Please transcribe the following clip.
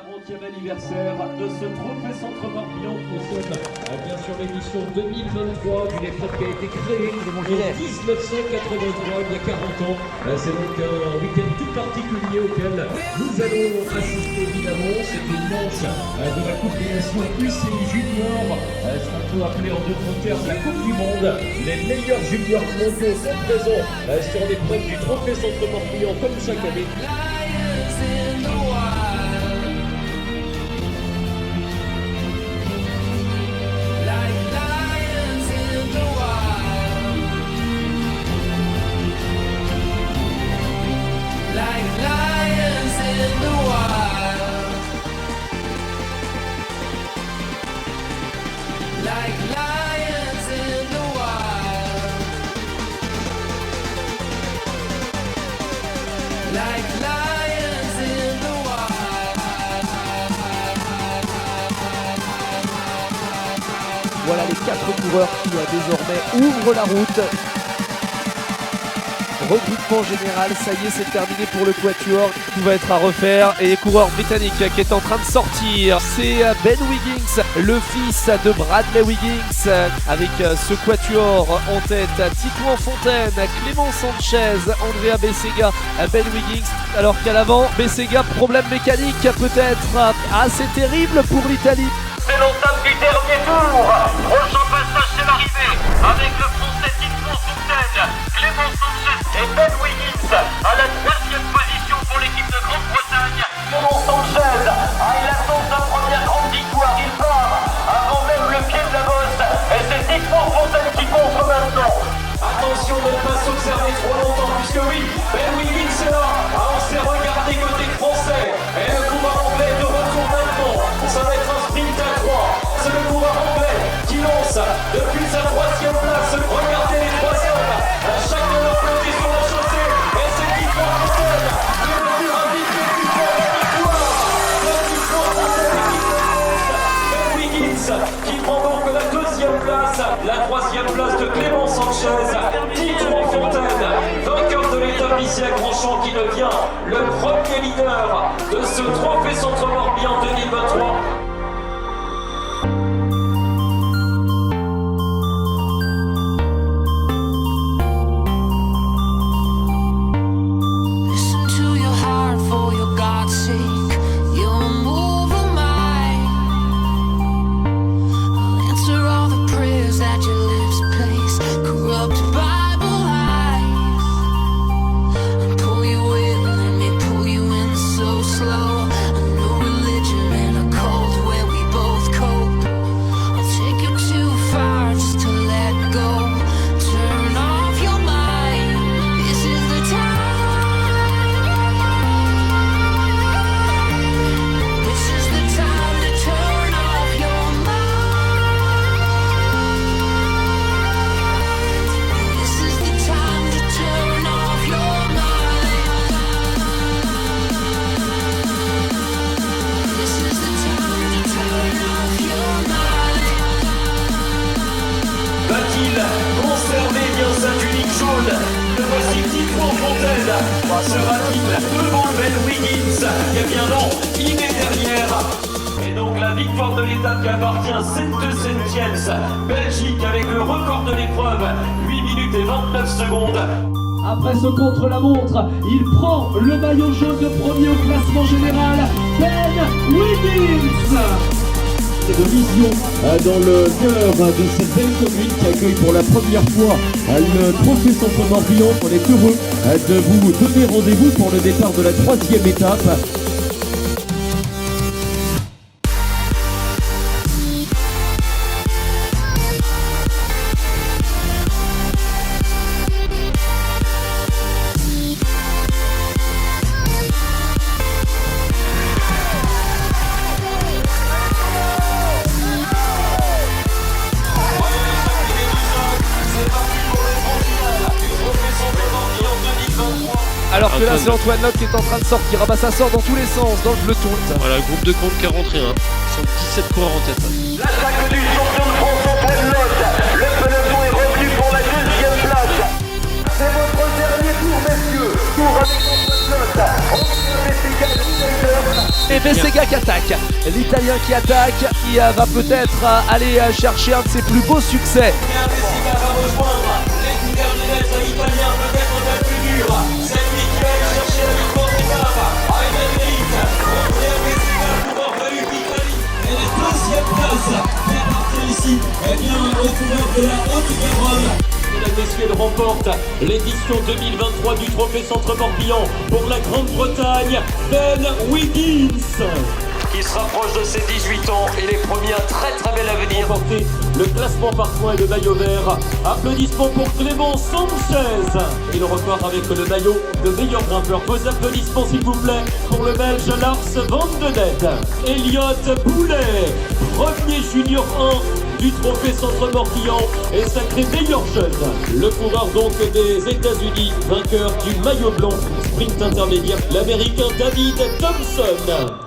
40e anniversaire de ce trophée Centre Morbihan. Nous sommes bien sûr l'édition 2023 d'une épreuve qui a été créée en 1983, il y a 40 ans. C'est donc un week-end tout particulier auquel nous allons assister évidemment. C'est une manche de la Coupe des Nations UCI Junior, ce qu'on peut appeler en d'autres termes la Coupe du Monde. Les meilleurs juniors mondiaux sont présents sur l'épreuve du trophée Centre Morbihan comme chaque année. Voilà les 4 coureurs qui désormais ouvrent la route. Regroupement général, ça y est, c'est terminé pour le quatuor. Tout va être à refaire et les coureurs britanniques qui est en train de sortir. C'est Ben Wiggins, le fils de Bradley Wiggins, avec ce quatuor en tête. Titouan Fontaine, Clément Sanchez, Andrea Bettega, Ben Wiggins. Alors qu'à l'avant, Bettega, problème mécanique peut-être assez terrible pour l'Italie. C'est l'entame du dernier tour. Prochain passage, c'est l'arrivée. Avec le français Titouan Fontaine, Clément Sanchez et Ben Wiggins à la 3e position pour l'équipe de Grande-Bretagne. Clément Sanchez, il attend sa première grande victoire. Il part avant même le pied de la bosse. Et c'est Titouan Fontaine qui contre maintenant. Attention de ne pas s'observer trop longtemps, puisque oui, Ben Wiggins est là. On s'est regardé côté français. Et le coureur anglais est de retour maintenant. Ça va être un sprint à 3. C'est le coureur anglais qui lance depuis sa 3e place. Regardez les 3 hommes. Chaque de leur côté sur la chaussée. Et c'est Titouan Fontaine qui est venu inviter plus fort la victoire. Titouan Fontaine qui commence. Ben Wiggins qui prend donc la 2e place. La 3e place de Clément Sanchez. Titouan Fontaine, vainqueur de l'étape ici à Grandchamp, qui devient le premier leader de ce trophée Centre Morbihan 2023. Conservez bien sa tunique jaune. Le voici Titouan Fontaine. Sera-t-il devant Ben Wiggins? Eh bien non, il est derrière. Et donc la victoire de l'étape qui appartient à Sainte James, Belgique, avec le record de l'épreuve, 8 minutes et 29 secondes. Après ce contre-la-montre, il prend le maillot jaune de premier au classement général, Ben Wiggins. De vision dans le cœur de cette belle commune qui accueille pour la première fois le trophée Centre Morbihan. On est heureux de vous donner rendez-vous pour le départ de la 3e étape. Alors que là c'est Antoine Locke qui est en train de sortir. Ah bah ça sort dans tous les sens dans le peloton. Voilà, groupe de compte 41. 117 coureurs en tête. L'attaque du champion de France Antoine Locke. Le peloton est revenu pour la 2e place. C'est votre dernier tour, messieurs. Tour avec Antoine Locke. Et Vessega qui attaque, l'Italien qui attaque, qui va peut-être aller chercher un de ses plus beaux succès. Vessega va rejoindre les Guberninets italiens, peut-être un peu plus dur. C'est lui qui va aller chercher la victoire d'étape avec la mérite. Andrea Vessega, coureur venu d'Italie. Et la deuxième place qui appartient ici, eh bien, au coureur de la Haute-Garonne. Mesdames, messieurs, il remporte l'édition 2023 du Trophée Centre-Morbihan pour la Grande-Bretagne, Ben Wiggins, qui se rapproche de ses 18 ans et les promis un très bel avenir. Remporter le classement par points et le maillot vert. Applaudissements pour Clément Sanchez. Il repart avec le maillot de meilleur grimpeur. Vos applaudissements s'il vous plaît pour le Belge Lars Van de Net. Elliott Boulet, premier junior 1 du Trophée Centre-Morbihan et sacré meilleur jeune. Le coureur donc des États-Unis, vainqueur du maillot blanc, sprint intermédiaire, l'Américain David Thompson.